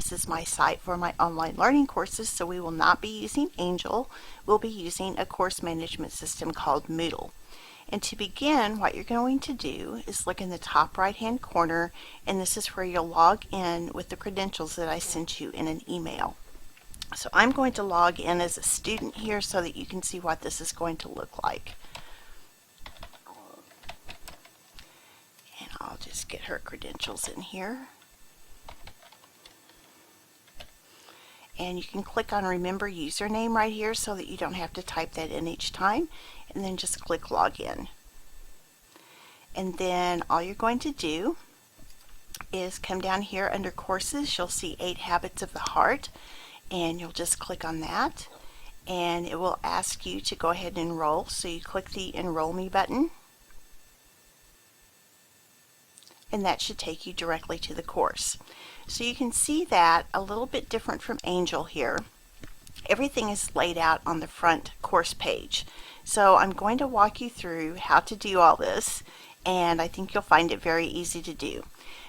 this is my site for my online learning courses, so we will not be using Angel. We'll be using a course management system called Moodle. And to begin, what you're going to do is look in the top right hand corner, and this is where you'll log in with the credentials that I sent you in an email. So I'm going to log in as a student here so that you can see what this is going to look like. And I'll just get her credentials in here. And you can click on Remember Username right here so that you don't have to type that in each time, and then just click Login. And then all you're going to do is come down here under Courses. You'll see 8 Habits of the Heart, and you'll just click on that, and it will ask you to go ahead and enroll. So you click the Enroll Me button, and that should take you directly to the course. So you can see that a little bit different from Angel here. Everything is laid out on the front course page. So I'm going to walk you through how to do all this, and I think you'll find it very easy to do.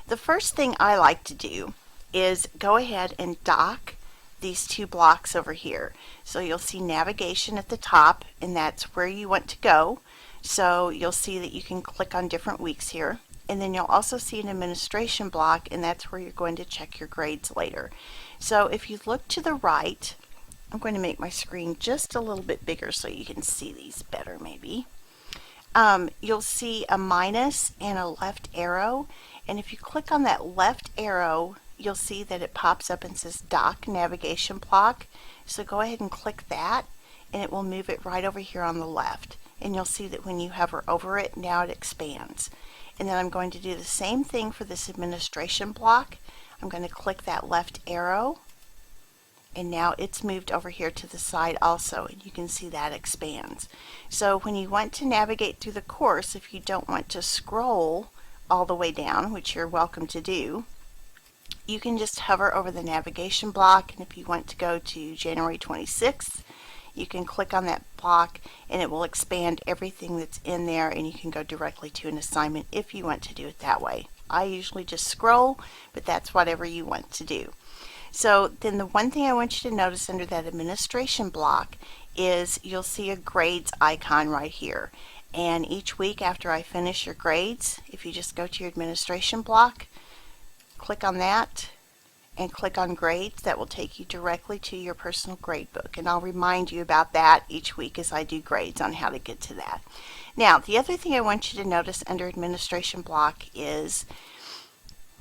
The first thing I like to do is go ahead and dock these 2 blocks over here. So you'll see navigation at the top, and that's where you want to go. So you'll see that you can click on different weeks here. And then you'll also see an administration block, and that's where you're going to check your grades later. So if you look to the right, I'm going to make my screen just a little bit bigger so you can see these better maybe. You'll see a minus and a left arrow, and if you click on that left arrow, you'll see that it pops up and says Dock Navigation Block. So go ahead and click that, and it will move it right over here on the left. And you'll see that when you hover over it, now it expands. And then I'm going to do the same thing for this administration block. I'm going to click that left arrow, and now it's moved over here to the side also, and you can see that expands. So when you want to navigate through the course, if you don't want to scroll all the way down, which you're welcome to do, you can just hover over the navigation block, and if you want to go to January 26th, you can click on that block, and it will expand everything that's in there, and you can go directly to an assignment if you want to do it that way. I usually just scroll, but that's whatever you want to do. So then the one thing I want you to notice under that administration block is you'll see a grades icon right here. And each week after I finish your grades, if you just go to your administration block, click on that, and click on grades, that will take you directly to your personal grade book, and I'll remind you about that each week as I do grades on how to get to that. Now the other thing I want you to notice under administration block is,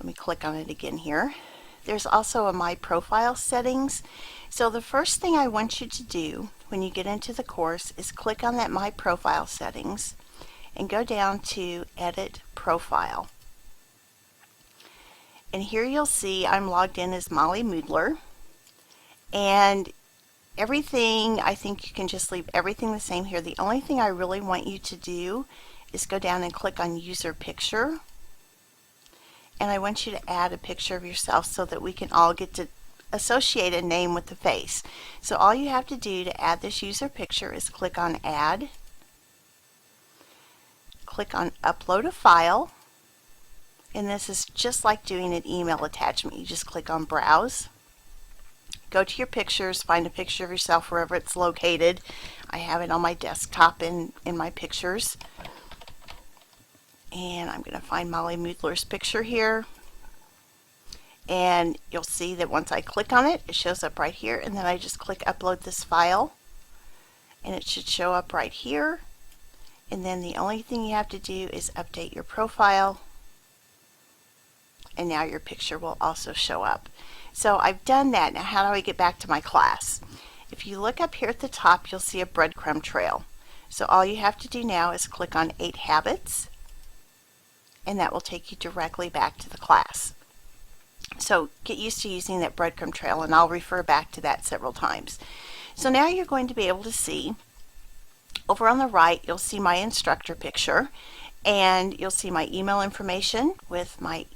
let me click on it again here, there's also a My Profile settings. So the first thing I want you to do when you get into the course is click on that My Profile settings and go down to Edit Profile. And here you'll see I'm logged in as Molly Moodler, and everything, I think you can just leave everything the same here. The only thing I really want you to do is go down and click on User Picture, and I want you to add a picture of yourself so that we can all get to associate a name with the face. So all you have to do to add this user picture is click on Add, click on Upload a File, and this is just like doing an email attachment. You just click on Browse, go to your pictures, find a picture of yourself wherever it's located. I have it on my desktop in my pictures, and I'm going to find Molly Moodler's picture here, and you'll see that once I click on it, it shows up right here, and then I just click Upload this file, and it should show up right here. And then the only thing you have to do is update your profile, and now your picture will also show up. So I've done that. Now how do I get back to my class? If you look up here at the top, you'll see a breadcrumb trail. So all you have to do now is click on 8 Habits, and that will take you directly back to the class. So get used to using that breadcrumb trail, and I'll refer back to that several times. So now you're going to be able to see, over on the right, you'll see my instructor picture, and you'll see my email information with my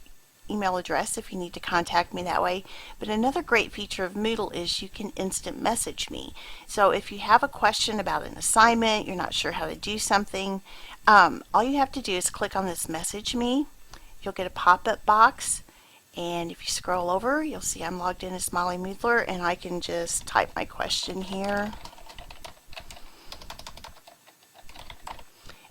email address if you need to contact me that way. But another great feature of Moodle is you can instant message me. So if you have a question about an assignment, you're not sure how to do something, all you have to do is click on this message me. You'll get a pop-up box, And if you scroll over, you'll see I'm logged in as Molly Moodler, and I can just type my question here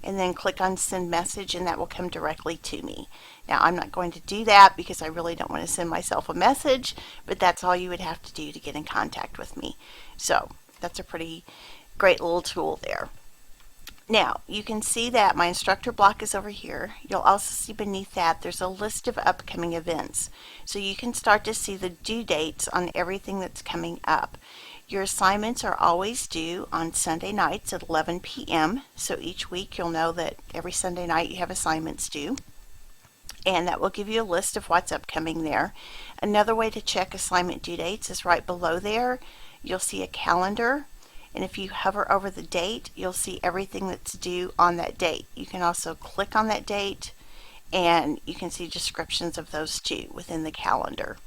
and then click on send message, and that will come directly to me. Now I'm not going to do that because I really don't want to send myself a message, but that's all you would have to do to get in contact with me. So that's a pretty great little tool there. Now you can see that my instructor block is over here. You'll also see beneath that there's a list of upcoming events. So you can start to see the due dates on everything that's coming up. Your assignments are always due on Sunday nights at 11 p.m. So each week you'll know that every Sunday night you have assignments due. And that will give you a list of what's upcoming there. Another way to check assignment due dates is right below there. You'll see a calendar. And if you hover over the date, you'll see everything that's due on that date. You can also click on that date and you can see descriptions of those too within the calendar.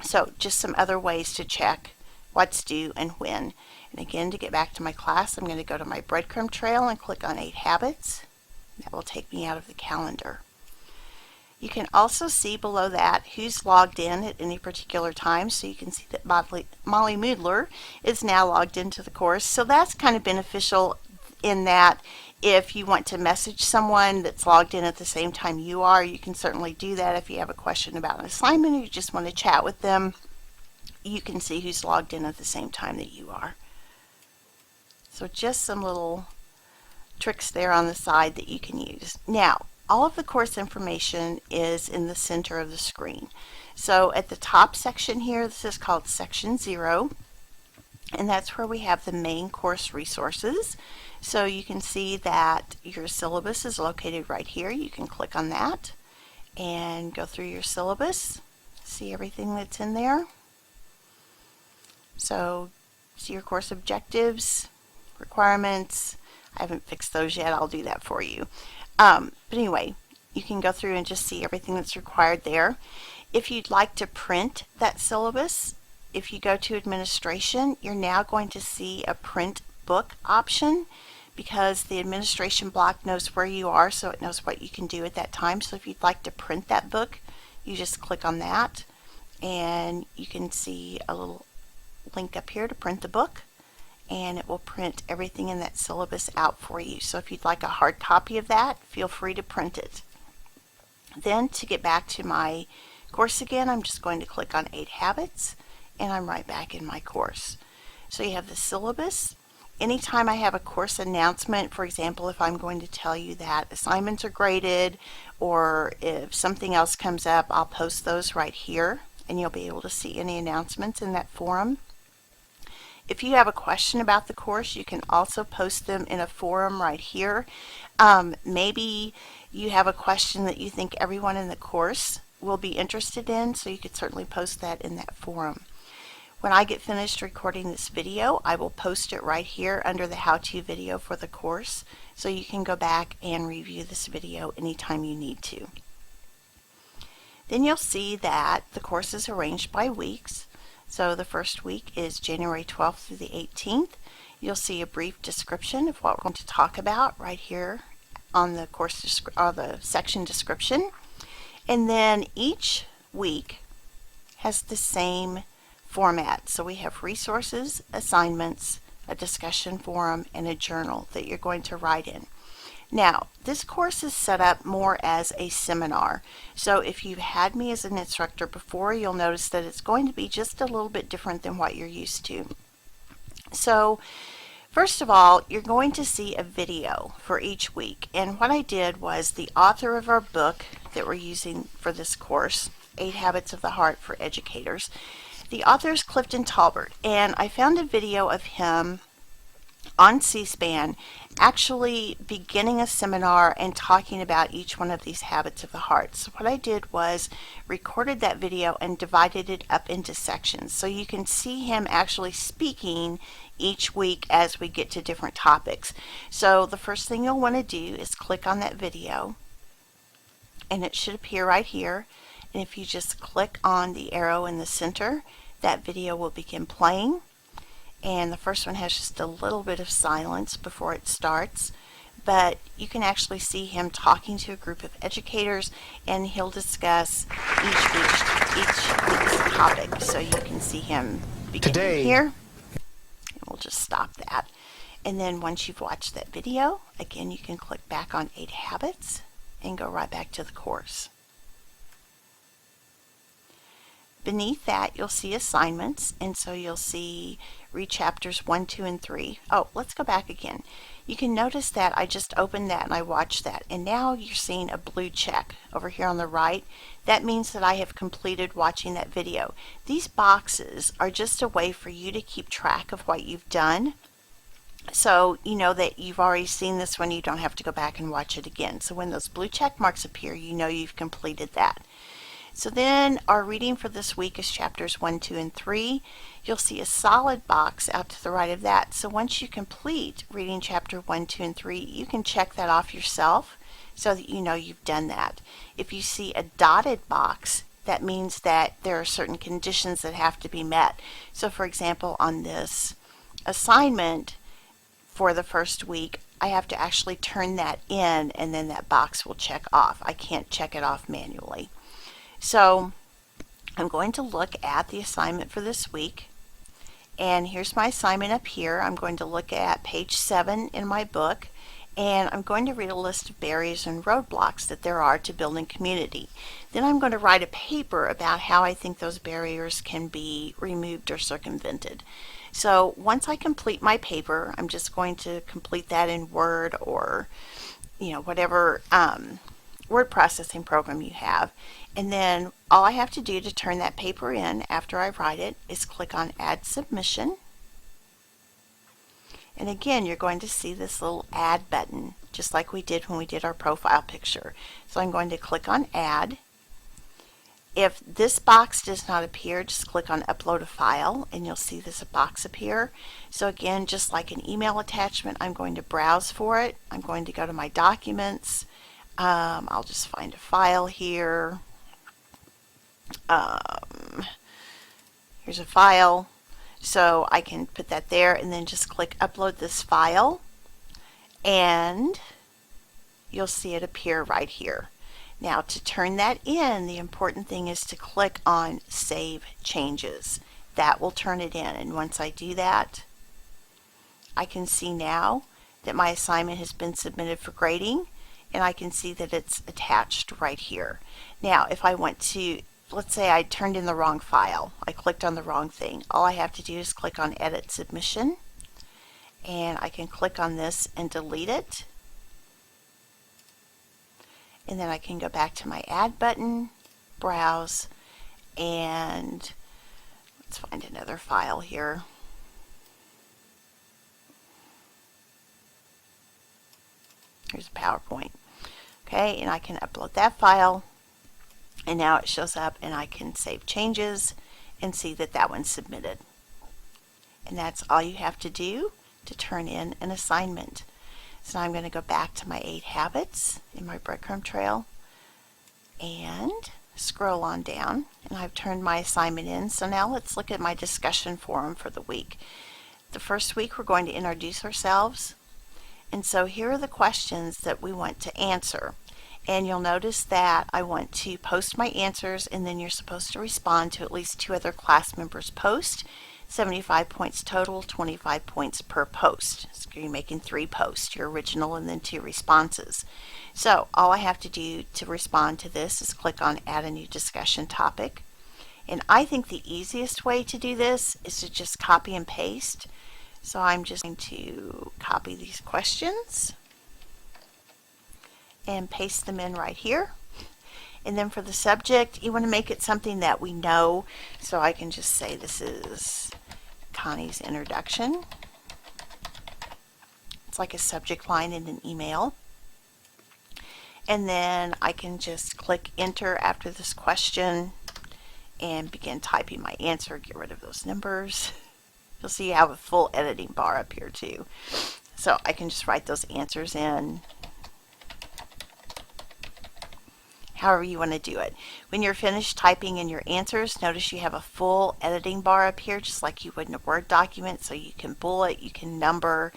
So just some other ways to check what's due and when. And again, to get back to my class, I'm going to go to my breadcrumb trail and click on 8 habits. That will take me out of the calendar. You can also see below that who's logged in at any particular time, so you can see that Molly Moodler is now logged into the course. So that's kind of beneficial in that if you want to message someone that's logged in at the same time you are, you can certainly do that. If you have a question about an assignment or you just want to chat with them, you can see who's logged in at the same time that you are. So just some little tricks there on the side that you can use. Now, all of the course information is in the center of the screen. So at the top section here, this is called Section 0, and that's where we have the main course resources. So you can see that your syllabus is located right here. You can click on that and go through your syllabus, see everything that's in there. So see your course objectives, requirements. I haven't fixed those yet. I'll do that for you. But anyway, you can go through and just see everything that's required there. If you'd like to print that syllabus, if you go to administration, you're now going to see a print book option because the administration block knows where you are, so it knows what you can do at that time. So if you'd like to print that book, you just click on that and you can see a little link up here to print the book, and it will print everything in that syllabus out for you. So if you'd like a hard copy of that, feel free to print it. Then to get back to my course again, I'm just going to click on 8 habits and I'm right back in my course. So you have the syllabus. Anytime I have a course announcement, for example, if I'm going to tell you that assignments are graded or if something else comes up, I'll post those right here and you'll be able to see any announcements in that forum. If you have a question about the course, you can also post them in a forum right here. Maybe you have a question that you think everyone in the course will be interested in, so you could certainly post that in that forum. When I get finished recording this video, I will post it right here under the how-to video for the course, so you can go back and review this video anytime you need to. Then you'll see that the course is arranged by weeks. So the first week is January 12th through the 18th. You'll see a brief description of what we're going to talk about right here on the course the section description. And then each week has the same format. So we have resources, assignments, a discussion forum, and a journal that you're going to write in. Now, this course is set up more as a seminar. So if you've had me as an instructor before, you'll notice that it's going to be just a little bit different than what you're used to. So first of all, you're going to see a video for each week. And what I did was the author of our book that we're using for this course, 8 Habits of the Heart for Educators, the author is Clifton Talbert. And I found a video of him on C-SPAN actually beginning a seminar and talking about each one of these habits of the heart. So what I did was recorded that video and divided it up into sections so you can see him actually speaking each week as we get to different topics. So the first thing you'll want to do is click on that video and it should appear right here, and if you just click on the arrow in the center, that video will begin playing. And the first one has just a little bit of silence before it starts, but you can actually see him talking to a group of educators, and he'll discuss each week's topic. So you can see him beginning here, and we'll just stop that. And then once you've watched that video, again, you can click back on 8 Habits and go right back to the course. Beneath that, you'll see assignments, and so you'll see read chapters 1, 2, and 3. Oh, let's go back again. You can notice that I just opened that and I watched that, and now you're seeing a blue check over here on the right. That means that I have completed watching that video. These boxes are just a way for you to keep track of what you've done. So you know that you've already seen this one, you don't have to go back and watch it again. So when those blue check marks appear, you know you've completed that. So then our reading for this week is chapters 1, 2, and 3. You'll see a solid box out to the right of that. So once you complete reading chapter 1, 2, and 3, you can check that off yourself so that you know you've done that. If you see a dotted box, that means that there are certain conditions that have to be met. So for example, on this assignment for the first week, I have to actually turn that in, and then that box will check off. I can't check it off manually. So I'm going to look at the assignment for this week, and here's my assignment up here. I'm going to look at page 7 in my book, and I'm going to read a list of barriers and roadblocks that there are to building community. Then I'm going to write a paper about how I think those barriers can be removed or circumvented. So once I complete my paper, I'm just going to complete that in Word or whatever word processing program you have. And then all I have to do to turn that paper in after I write it is click on Add Submission. And again, you're going to see this little Add button, just like we did when we did our profile picture. So I'm going to click on Add. If this box does not appear, just click on Upload a File, and you'll see this box appear. So again, just like an email attachment, I'm going to browse for it. I'm going to go to my documents. I'll just find a file here. Here's a file, so I can put that there and then just click Upload this file, and you'll see it appear right here. Now to turn that in, the important thing is to click on Save Changes. That will turn it in, and once I do that, I can see now that my assignment has been submitted for grading, and I can see that it's attached right here. Now if I want to, let's say I turned in the wrong file, I clicked on the wrong thing, all I have to do is click on Edit Submission, and I can click on this and delete it, and then I can go back to my Add button, browse, and let's find another file here. Here's a PowerPoint. Okay, and I can upload that file, and now it shows up, and I can save changes and see that that one's submitted. And that's all you have to do to turn in an assignment. So now I'm going to go back to my 8 habits in my breadcrumb trail and scroll on down, and I've turned my assignment in. So now let's look at my discussion forum for the week. The first week we're going to introduce ourselves. And so here are the questions that we want to answer. And you'll notice that I want to post my answers, and then you're supposed to respond to at least 2 other class members' posts. 75 points total, 25 points per post. So you're making 3 posts, your original and then 2 responses. So all I have to do to respond to this is click on Add a New Discussion Topic. And I think the easiest way to do this is to just copy and paste. So I'm just going to copy these questions and paste them in right here. And then for the subject, you want to make it something that we know. So I can just say this is Connie's introduction. It's like a subject line in an email. And then I can just click Enter after this question and begin typing my answer. Get rid of those numbers. You'll see you have a full editing bar up here too. So I can just write those answers in however you want to do it. When you're finished typing in your answers, notice you have a full editing bar up here, just like you would in a Word document. So you can bullet, you can number,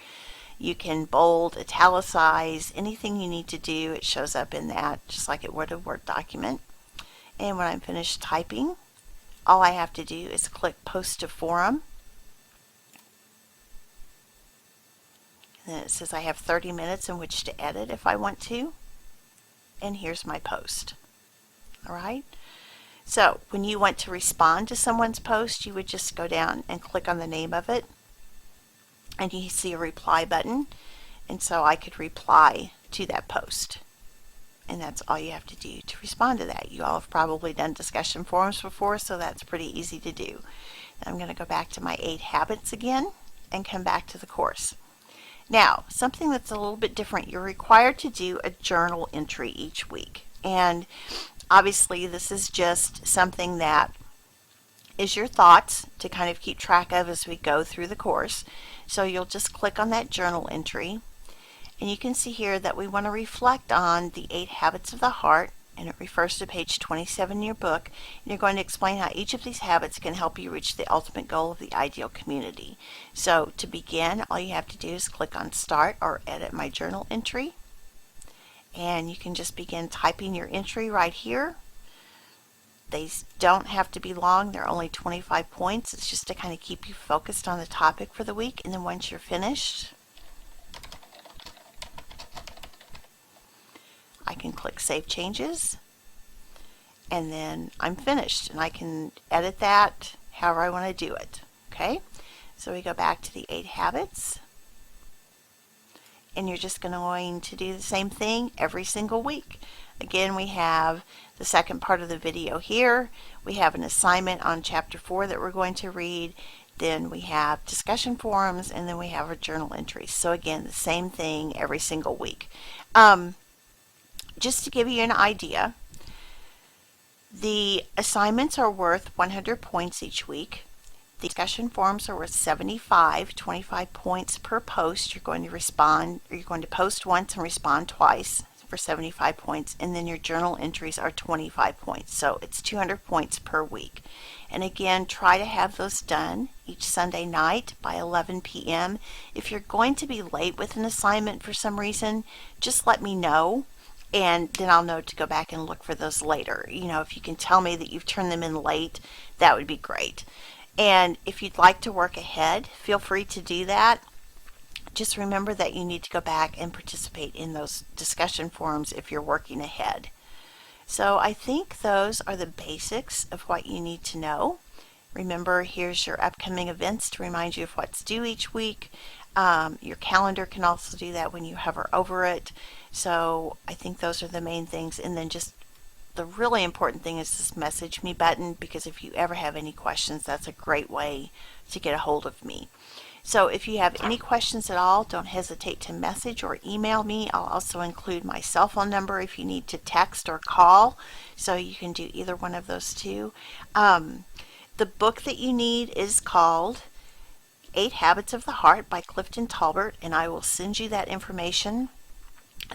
You can bold, italicize, anything you need to do, it shows up in that, just like it would a Word document. And when I'm finished typing, all I have to do is click Post to Forum. And then it says I have 30 minutes in which to edit if I want to. And here's my post. All right. So when you want to respond to someone's post, you would just go down and click on the name of it. And you see a reply button. And so I could reply to that post. And that's all you have to do to respond to that. You all have probably done discussion forums before, so that's pretty easy to do. I'm going to go back to my 8 habits again and come back to the course. Now, something that's a little bit different, you're required to do a journal entry each week. And obviously this is just something that is your thoughts to kind of keep track of as we go through the course. So you'll just click on that journal entry. And you can see here that we want to reflect on the 8 habits of the heart, and it refers to page 27 in your book. And you're going to explain how each of these habits can help you reach the ultimate goal of the ideal community. So to begin, all you have to do is click on Start or Edit My Journal Entry. And you can just begin typing your entry right here. They don't have to be long. They're only 25 points. It's just to kind of keep you focused on the topic for the week. And then once you're finished, I can click Save Changes, and then I'm finished, and I can edit that however I want to do it. Okay, so we go back to the 8 habits, and you're just going to do the same thing every single week. Again, we have the second part of the video here. We have an assignment on chapter 4 that we're going to read. Then we have discussion forums, and then we have our journal entries. So again, the same thing every single week. Just to give you an idea, the assignments are worth 100 points each week. The discussion forums are worth 75, 25 points per post. You're going to respond, or you're going to post once and respond twice for 75 points, and then your journal entries are 25 points. So it's 200 points per week. And again, try to have those done each Sunday night by 11 p.m. If you're going to be late with an assignment for some reason, just let me know. And then I'll know to go back and look for those later. You know, if you can tell me that you've turned them in late, that would be great. And if you'd like to work ahead, feel free to do that. Just remember that you need to go back and participate in those discussion forums if you're working ahead. So I think those are the basics of what you need to know. Remember, here's your upcoming events to remind you of what's due each week. Your calendar can also do that when you hover over it. So I think those are the main things. And then just the really important thing is this message me button, because if you ever have any questions, that's a great way to get a hold of me. So if you have any questions at all, don't hesitate to message or email me. I'll also include my cell phone number if you need to text or call. So you can do either one of those two. The book that you need is called 8 Habits of the Heart by Clifton Talbert, and I will send you that information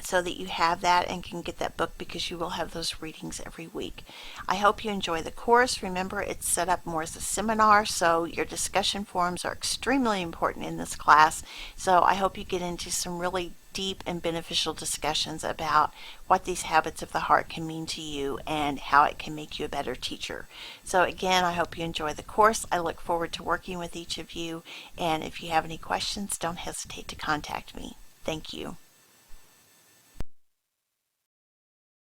so that you have that and can get that book, because you will have those readings every week. I hope you enjoy the course. Remember, it's set up more as a seminar, so your discussion forums are extremely important in this class. So I hope you get into some really deep and beneficial discussions about what these habits of the heart can mean to you and how it can make you a better teacher. So again, I hope you enjoy the course. I look forward to working with each of you, and if you have any questions, don't hesitate to contact me. Thank you.